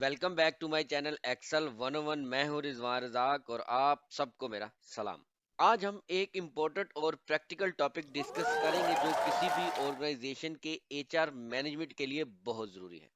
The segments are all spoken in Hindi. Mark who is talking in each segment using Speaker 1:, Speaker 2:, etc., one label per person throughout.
Speaker 1: Welcome back to my channel Excel 101। मैं हूं रिजवान रजाक और आप सबको मेरा सलाम। आज हम एक इम्पोर्टेंट और प्रैक्टिकल टॉपिक डिस्कस करेंगे जो किसी भी ऑर्गेनाइजेशन के एचआर मैनेजमेंट के लिए बहुत जरूरी है।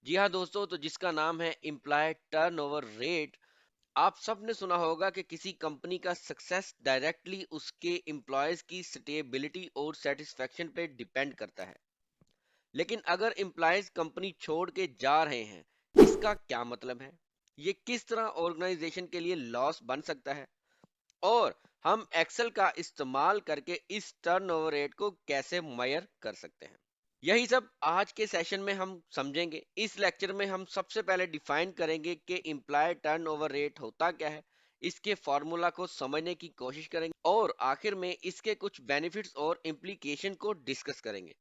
Speaker 1: जी हाँ दोस्तों, तो जिसका नाम है एम्प्लॉय टर्नओवर रेट। आप सब ने सुना होगा कि किसी कंपनी का सक्सेस डायरेक्टली उसके एम्प्लॉयज की स्टेबिलिटी और सेटिस्फेक्शन पे डिपेंड करता है। लेकिन अगर एम्प्लॉयज कंपनी छोड़ के जा रहे हैं, इसका क्या मतलब है, ये किस तरह ऑर्गेनाइजेशन के लिए लॉस बन सकता है और हम एक्सेल का इस्तेमाल करके इस टर्नओवर रेट को कैसे मेजर कर सकते हैं, यही सब आज के सेशन में हम समझेंगे। इस लेक्चर में हम सबसे पहले डिफाइन करेंगे कि एम्प्लॉय टर्नओवर रेट होता क्या है, इसके फॉर्मूला को समझने की कोशिश करेंगे और आखिर में इसके कुछ बेनिफिट्स और इम्प्लीकेशन को डिस्कस करेंगे।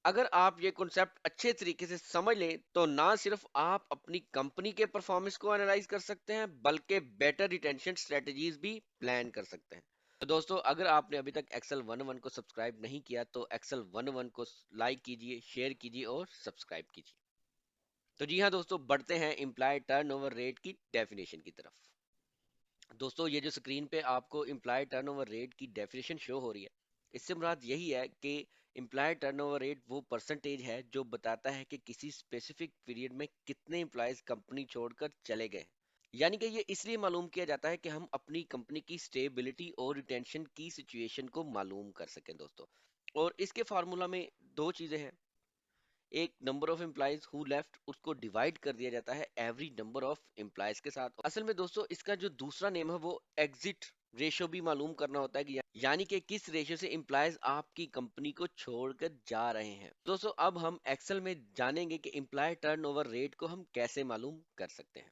Speaker 1: अगर आप ये कॉन्सेप्ट अच्छे तरीके से समझ लें तो ना सिर्फ आप अपनी कंपनी के परफॉर्मेंस को एनालाइज कर सकते हैं बल्कि बेटर रिटेंशन स्ट्रेटजीज भी प्लान कर सकते हैं। तो दोस्तों, अगर आपने अभी तक एक्सेल 101 को सब्सक्राइब नहीं किया तो एक्सेल 101 को लाइक कीजिए, शेयर कीजिए और सब्सक्राइब कीजिए। तो जी हाँ दोस्तों, बढ़ते हैं एम्प्लॉय टर्नओवर रेट की डेफिनेशन की तरफ। दोस्तों, ये जो स्क्रीन पे आपको एम्प्लॉय टर्नओवर रेट की डेफिनेशन शो हो रही है, इससे मुराद यही है कि एम्प्लॉय टर्नओवर रेट वो परसेंटेज है जो बताता है कि किसी स्पेसिफिक पीरियड में कितने एम्प्लॉयज कंपनी छोड़कर चले गए। यानी कि ये इसलिए मालूम किया जाता है कि हम अपनी कंपनी की स्टेबिलिटी और रिटेंशन की सिचुएशन को मालूम कर सकें दोस्तों। और इसके फार्मूला में दो चीजें हैं। एक number of employees who left, उसको डिवाइड कर दिया जाता है एवरी नंबर ऑफ एम्प्लॉयज के साथ। असल में दोस्तों, इसका जो दूसरा नेम है वो एग्जिट रेशियो भी मालूम करना होता है कि यानी कि किस रेशियो से एम्प्लॉयज आपकी कंपनी को छोड़कर जा रहे हैं। दोस्तों, अब हम एक्सेल में जानेंगे कि एम्प्लॉय टर्नओवर रेट को हम कैसे मालूम कर सकते हैं।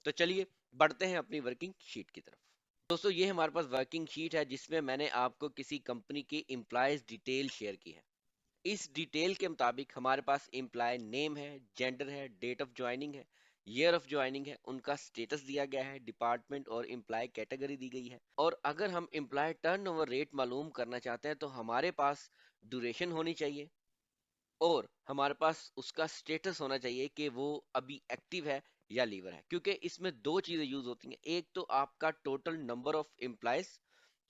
Speaker 1: तो चलिए बढ़ते हैं अपनी वर्किंग शीट की तरफ। दोस्तों, ये हमारे पास वर्किंग शीट है जिसमें मैंने आपको किसी कंपनी की एम्प्लॉयज डिटेल शेयर की है। इस डिटेल के मुताबिक हमारे पास एम्प्लॉय नेम है, जेंडर है, डेट ऑफ ज्वाइनिंग है, ईयर ऑफ ज्वाइनिंग है, उनका स्टेटस दिया गया है, डिपार्टमेंट और एम्प्लॉय कैटेगरी दी गई है। और अगर हम एम्प्लॉय टर्नओवर रेट मालूम करना चाहते हैं तो हमारे पास ड्यूरेशन होनी चाहिए और हमारे पास उसका स्टेटस होना चाहिए कि वो अभी एक्टिव है या लीवर है, क्योंकि इसमें दो चीजें यूज होती हैं। एक तो आपका टोटल नंबर ऑफ एम्प्लॉयज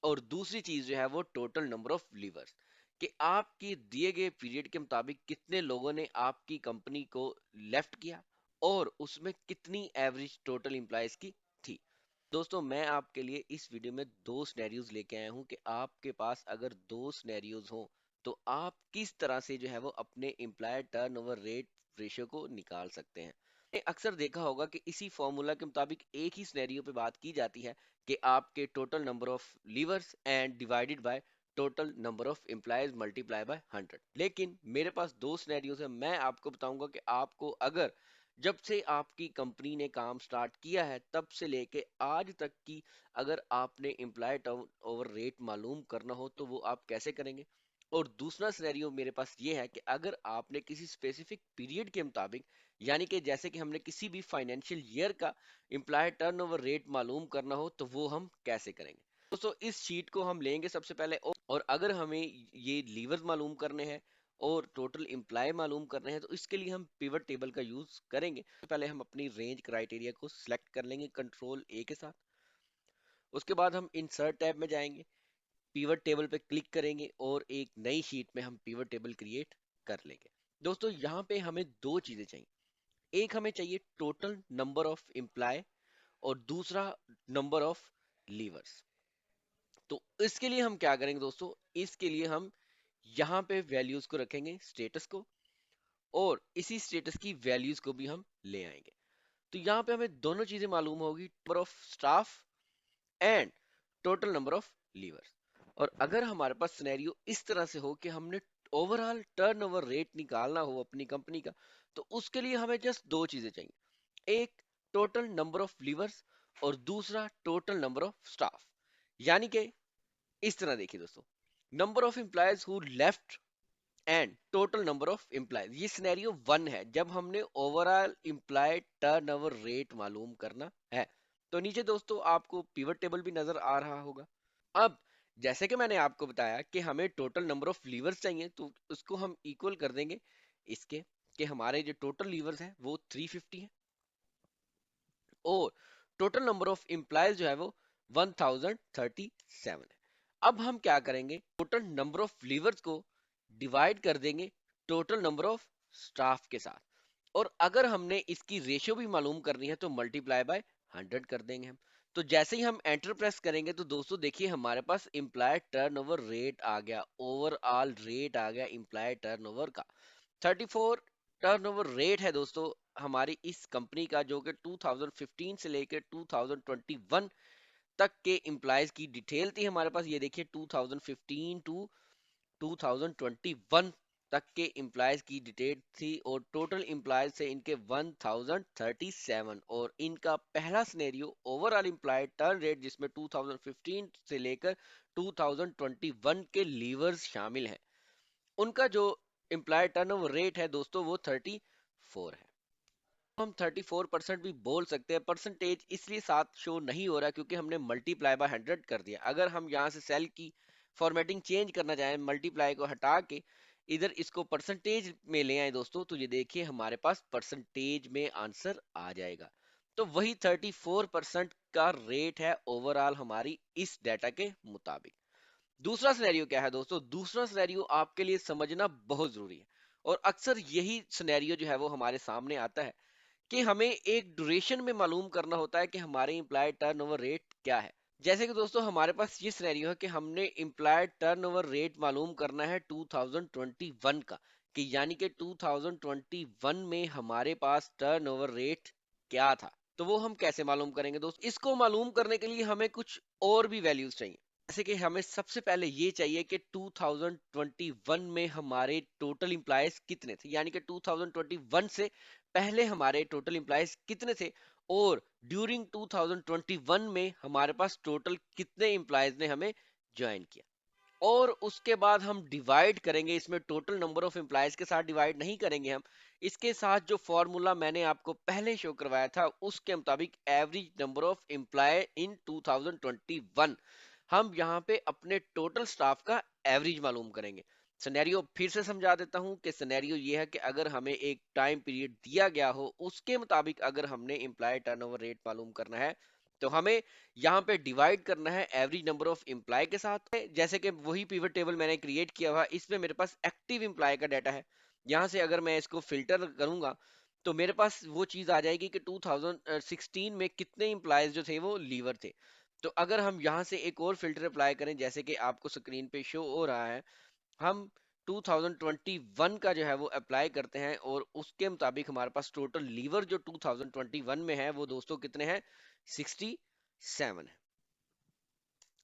Speaker 1: और दूसरी चीज जो है वो टोटल नंबर ऑफ लीवर्स, कि आपकी दिए गए पीरियड के मुताबिक कितने लोगों ने आपकी कंपनी को लेफ्ट किया और उसमें कितनी एवरेज टोटल एम्प्लॉयज की थी। दोस्तों, मैं आपके लिए इस वीडियो में दो सिनेरियोज लेके आया हूं कि आपके पास अगर दो सिनेरियोज हो तो आप किस तरह से जो है वो अपने एम्प्लॉयर टर्नओवर रेट रेशियो को निकाल सकते हैं। अक्सर देखा होगा कि इसी फॉर्मूला के मुताबिक एक ही सिनेरियो पे बात की जाती है कि आपके total number of levers and divided by total number of employees multiply by 100। लेकिन मेरे पास दो सिनेरियोज है। मैं आपको बताऊंगा कि आपको अगर जब से आपकी कंपनी ने काम स्टार्ट किया है तब से लेके आज तक की अगर आपने एम्प्लॉय टर्न ओवर रेट मालूम करना हो तो वो आप कैसे करेंगे। और दूसरा सिनेरियो मेरे पास ये है कि अगर आपने किसी स्पेसिफिक पीरियड के मुताबिक, यानी कि जैसे कि हमने किसी भी फाइनेंशियल ईयर का एम्प्लॉय टर्नओवर रेट मालूम करना हो तो वो हम कैसे करेंगे। दोस्तों, इस शीट को हम लेंगे सबसे पहले और अगर हमें ये लीवर्स मालूम करने हैं और टोटल एम्प्लॉय मालूम करने हैं तो इसके लिए हम पिवट टेबल का यूज करेंगे। पहले हम अपनी रेंज क्राइटेरिया को सिलेक्ट कर लेंगे कंट्रोल ए के साथ। उसके बाद हम इंसर्ट टैब में जाएंगे, पिवट टेबल पे क्लिक करेंगे और एक नई शीट में हम पिवट टेबल क्रिएट कर लेंगे। दोस्तों, यहाँ पे हमें दो चीजें चाहिए। एक हमें चाहिए टोटल नंबर ऑफ एम्प्लॉय और दूसरा नंबर ऑफ लीवर्स। तो इसके लिए हम क्या करेंगे दोस्तों, इसके लिए हम यहाँ पे वैल्यूज को रखेंगे, स्टेटस को, और इसी स्टेटस की वैल्यूज को भी हम ले आएंगे। तो यहाँ पे हमें दोनों चीजें मालूम होगी, number of staff and total number of levers. और अगर हमारे पास सिनेरियो इस तरह से हो कि हमने ओवरऑल टर्नओवर रेट निकालना हो अपनी कंपनी का, तो उसके लिए हमें जस्ट दो चीजें चाहिए। एक टोटल नंबर ऑफ लीवर्स और दूसरा टोटल नंबर ऑफ स्टाफ। यानी कि इस तरह देखिए दोस्तों, number of employees who left and total number of employees, ये सिनेरियो वन है जब हमने ओवरऑल एम्प्लॉय टर्नओवर रेट मालूम करना है। तो नीचे दोस्तों आपको पिवट टेबल भी नजर आ रहा होगा। अब जैसे कि मैंने आपको बताया कि हमें टोटल नंबर ऑफ लीवर्स चाहिए तो उसको हम इक्वल कर देंगे इसके, कि हमारे जो टोटल लीवर्स हैं वो 350 है और टोटल नंबर ऑफ एम्प्लॉयज जो है वो 1037 है। अब हम क्या करेंगे, टोटल नंबर ऑफ लीवर्स को डिवाइड कर देंगे टोटल नंबर ऑफ स्टाफ के साथ, और अगर हमने इसकी रेशियो भी मालूम करनी है तो मल्टीप्लाई बाय 100 कर देंगे हम। तो जैसे ही हम एंटर प्रेस करेंगे तो दोस्तों देखिए हमारे पास इम्प्लाय टर्नओवर रेट आ गया, ओवरऑल रेट आ गया इम्प्लाय टर्नओवर का 34। टर्नओवर रेट है दोस्तों हमारी इस कंपनी का, जो कि 2015 से लेकर 2021 तक के एम्प्लॉयज की डिटेल थी हमारे पास। ये देखिए 2015 टू 2021 तक के एम्प्लॉयज की डिटेल थी, और टोटल एम्प्लॉयज से इनके 1037, और इनका पहला scenario overall employ turn rate जिसमें 2015 से लेकर 2021 के लीवर्स शामिल हैं, उनका जो एम्प्लॉय टर्नओवर रेट है दोस्तों वो 34 है। हम 34% भी बोल सकते हैं, परसेंटेज इसलिए साथ शो नहीं हो रहा क्योंकि हमने मल्टीप्लाई बाय 100 कर दिया। अगर हम यहाँ से सेल की फॉर्मेटिंग चेंज करना चाहें, मल्टीप्लाई को हटा के इधर इसको परसेंटेज में ले आए दोस्तों, तो ये देखिए हमारे पास परसेंटेज में आंसर आ जाएगा। तो वही 34% का रेट है ओवरऑल हमारी इस डाटा के मुताबिक। दूसरा सिनेरियो क्या है दोस्तों, दूसरा सिनेरियो आपके लिए समझना बहुत जरूरी है, और अक्सर यही सिनेरियो जो है वो हमारे सामने आता है कि हमें एक ड्यूरेशन में मालूम करना होता है कि हमारे इम्प्लॉय टर्नओवर रेट क्या है। जैसे कि दोस्तों हमारे पास ये सिनेरियो है कि हमने इम्प्लॉय टर्नओवर रेट मालूम करना है 2021 का, कि यानी कि 2021 में हमारे पास टर्नओवर रेट क्या था। तो वो हम कैसे मालूम करेंगे दोस्त, इसको मालूम करने के लिए हमें कुछ और भी वैल्यूज चाहिए। जैसे कि हमें सबसे पहले ये चाहिए कि 2021 में हमारे टोटल इंप्लॉयज कितने थे, यानी कि 2021 से पहले हमारे टोटल इंप्लॉयज कितने थे, और ड्यूरिंग 2021 में हमारे पास टोटल कितने इंप्लॉयज ने हमें ज्वाइन किया। और उसके बाद हम डिवाइड करेंगे, इसमें टोटल नंबर ऑफ एम्प्लॉयज के साथ डिवाइड नहीं करेंगे हम, इसके साथ जो फॉर्मूला मैंने आपको पहले शो करवाया था उसके मुताबिक average number of employee in 2021 हम यहाँ पे अपने टोटल स्टाफ का एवरेज मालूम करेंगे। सिनेरियो फिर से समझा देता हूँ कि सिनेरियो ये है कि अगर हमें एक टाइम पीरियड दिया गया हो उसके मुताबिक अगर हमने एम्प्लॉय टर्नओवर रेट मालूम करना है, तो हमें यहाँ पे डिवाइड करना है एवरेज नंबर ऑफ एम्प्लॉय के साथ। जैसे कि वही पिवट टेबल मैंने क्रिएट किया हुआ, इसमें मेरे पास एक्टिव एम्प्लॉय का डाटा है। यहाँ से अगर मैं इसको फिल्टर करूंगा तो मेरे पास वो चीज आ जाएगी कि 2016 में कितने एम्प्लॉयज जो थे वो लीवर थे। तो अगर हम यहाँ से एक और फिल्टर अप्लाई करें जैसे कि आपको स्क्रीन पे शो हो रहा है, हम 2021 का जो है वो अप्लाई करते हैं, और उसके मुताबिक हमारे पास टोटल लीवर जो 2021 में है वो दोस्तों कितने हैं, 67 है।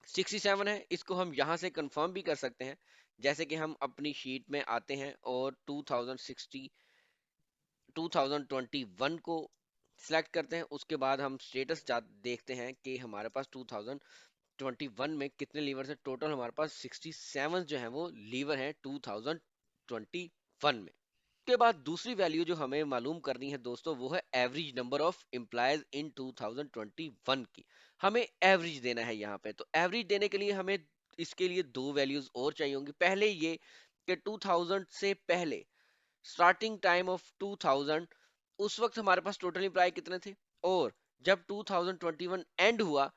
Speaker 1: 67 है, इसको हम यहाँ से कंफर्म भी कर सकते हैं। जैसे कि हम अपनी शीट में आते हैं और 2021 को सिलेक्ट करते हैं, उसके बाद हम स्टेटस देखते हैं कि हमारे पास 2021 में कितने लीवर है। टोटल हमारे पास 67 जो है वो लीवर हैं 2021 में। उसके बाद दूसरी वैल्यू जो हमें मालूम करनी है दोस्तों वो है एवरेज नंबर ऑफ एम्प्लॉयज इन 2021 की। हमें एवरेज देना है यहाँ पे, तो एवरेज देने के लिए हमें इसके लिए दो वैल्यूज और चाहिए होंगी। पहले ये कि 2000 से पहले स्टार्टिंग टाइम ऑफ 2000 उस वक्त हमारे पास टोटल एम्प्लॉय कितने थे, और जब 2021 एंड हुआ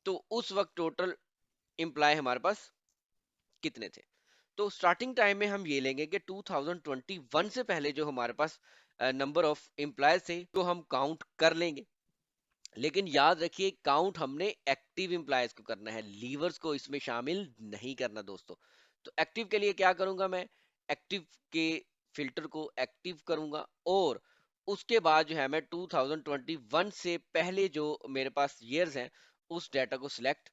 Speaker 1: तो उस वक्त टोटल एम्प्लॉय हमारे पास कितने थे। तो स्टार्टिंग टाइम में हम ये लेंगे कि 2021 से पहले जो हमारे पास नंबर ऑफ एम्प्लॉयज थे तो हम काउंट कर लेंगे। लेकिन याद रखिए काउंट हमने एक्टिव एम्प्लॉयज को करना है, लीवर्स को इसमें शामिल नहीं करना दोस्तों। तो एक्टिव के लिए क्या करूंगा मैं, एक्टिव के फिल्टर को एक्टिव करूंगा, और उसके बाद जो है मैं 2021 से पहले जो मेरे पास ईयर्स हैं उस डाटा को सिलेक्ट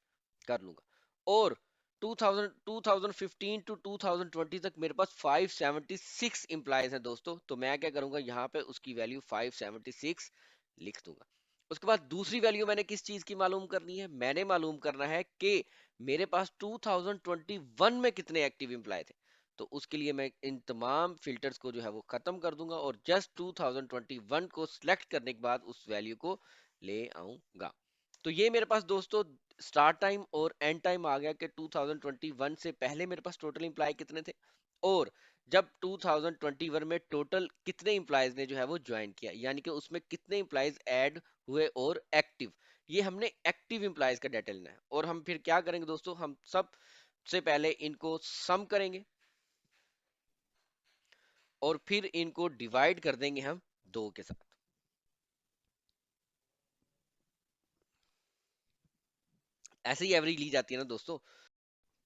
Speaker 1: कर लूंगा। और 2000 2015 टू 2020 तक मेरे पास 576 एम्प्लॉयज हैं दोस्तों, तो मैं क्या करूंगा यहाँ पे उसकी वैल्यू 576 लिख दूंगा। उसके बाद दूसरी वैल्यू मैंने किस चीज की मालूम करनी है, मैंने मालूम करना है कि मेरे पास 2021 में कितने एक्टिव एम्प्लॉय थे। तो उसके लिए मैं इन तमाम फिल्टर्स को जो है वो खत्म कर दूंगा और जस्ट 2021 को सिलेक्ट करने के बाद उस वैल्यू को ले आऊंगा। तो ये मेरे पास दोस्तों स्टार्ट टाइम और एंड टाइम आ गया कि 2021 से पहले मेरे पास टोटल एम्प्लॉय कितने थे, और जब 2021 में टोटल कितने इंप्लाइज ने जो है वो ज्वाइन किया, यानी कि उसमें कितने इंप्लाइज ऐड हुए और एक्टिव। ये हमने एक्टिव इंप्लाइज का डाटा लेना है। और हम फिर क्या करेंगे दोस्तों, हम सबसे पहले इनको सम करेंगे और फिर इनको डिवाइड कर देंगे हम 2 के साथ। ऐसे ही एवरेज ली जाती है ना दोस्तों।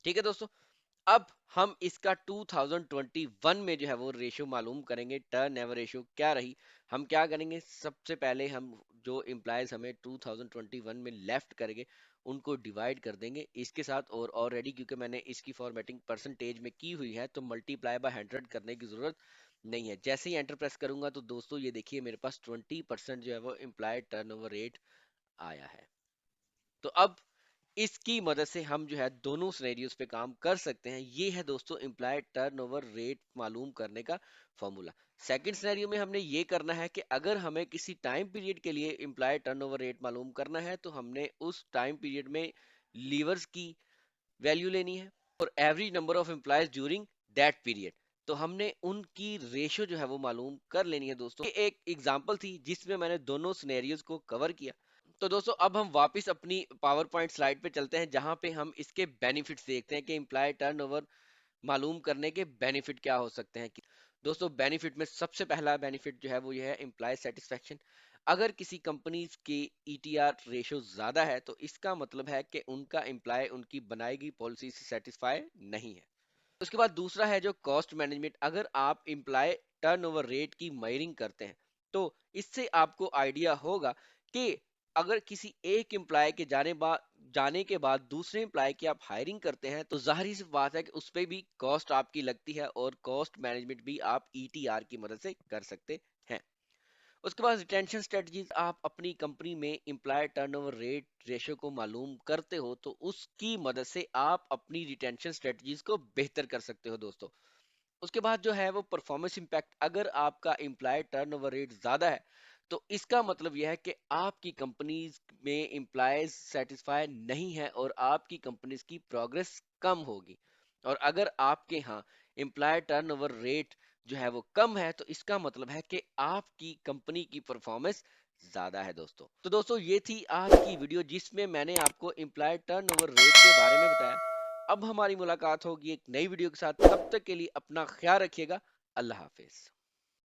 Speaker 1: ठीक है दोस्तों, अब हम इसका 2021 में जो है वो रेशियो मालूम करेंगे। टर्न एवर रेशियो क्या रही। हम क्या करेंगे, सबसे पहले हम जो एम्प्लॉयज हमें 2021 में लेफ्ट करेंगे उनको डिवाइड कर देंगे इसके साथ। और ऑलरेडी क्योंकि मैंने इसकी फॉर्मेटिंग परसेंटेज में की हुई है तो मल्टीप्लाई बाय 100 करने की जरूरत नहीं है। जैसे ही एंटर प्रेस करूंगा तो दोस्तों ये देखिए मेरे पास 20% जो है वो एम्प्लॉय टर्नओवर रेट आया है। तो अब इसकी मदद से हम जो है दोनों सिनेरियोज पे काम कर सकते हैं। ये है दोस्तों एम्प्लॉय टर्नओवर रेट मालूम करने का फॉर्मूला। सेकंड सिनेरियो में हमने ये करना है कि अगर हमें किसी टाइम पीरियड के लिए एम्प्लॉय टर्नओवर रेट मालूम करना है तो हमने उस टाइम पीरियड में लीवर्स की वैल्यू लेनी है और average number of employees during that period. तो हमने उनकी रेशियो जो है वो मालूम कर लेनी है दोस्तों। ये एक एग्जांपल थी जिसमें मैंने दोनों सिनेरियोज को कवर किया। तो दोस्तों अब हम वापस अपनी पावर पॉइंट स्लाइड पे चलते हैं जहां पे हम इसके बेनिफिट्स देखते हैं कि एम्प्लॉय टर्नओवर मालूम करने के बेनिफिट क्या हो सकते हैं। दोस्तों बेनिफिट में सबसे पहला बेनिफिट जो है वो ये है एम्प्लॉय सेटिस्फेक्शन। अगर किसी कंपनी के ईटीआर रेशियो ज्यादा है तो इसका मतलब है कि उनका एम्प्लॉय उनकी बनाई गई पॉलिसी से सेटिस्फाई नहीं है। उसके बाद दूसरा है जो कॉस्ट मैनेजमेंट। अगर आप एम्प्लॉय टर्नओवर रेट की मेजरिंग करते हैं तो इससे आपको आइडिया होगा कि अगर किसी एक एम्प्लॉय के जाने के बाद दूसरे एम्प्लॉय की आप हायरिंग करते हैं तो जाहिर सी बात है कि उस पे भी कॉस्ट आपकी लगती है और कॉस्ट मैनेजमेंट भी आप ईटीआर की मदद से कर सकते हैं। उसके बाद रिटेंशन स्ट्रेटजीज। आप अपनी कंपनी में एम्प्लॉय टर्नओवर रेट रेशियो को मालूम करते हो तो उसकी मदद से आप अपनी रिटेंशन स्ट्रेटजीज को बेहतर कर सकते हो दोस्तों। उसके बाद जो है वो परफॉर्मेंस इंपैक्ट। अगर आपका एम्प्लॉय टर्नओवर रेट ज्यादा है तो इसका मतलब यह है कि आपकी कंपनीज में एम्प्लॉयज सेटिस्फाई नहीं है और आपकी कंपनीज की प्रोग्रेस कम होगी। और अगर आपके यहाँ एम्प्लॉय टर्नओवर रेट जो है वो कम है तो इसका मतलब है कि आपकी कंपनी की परफॉर्मेंस ज्यादा है दोस्तों। तो दोस्तों ये थी आज की वीडियो जिसमें मैंने आपको एम्प्लॉय टर्नओवर रेट के बारे में बताया। अब हमारी मुलाकात होगी एक नई वीडियो के साथ। तब तक के लिए अपना ख्याल रखिएगा। अल्लाह हाफिज।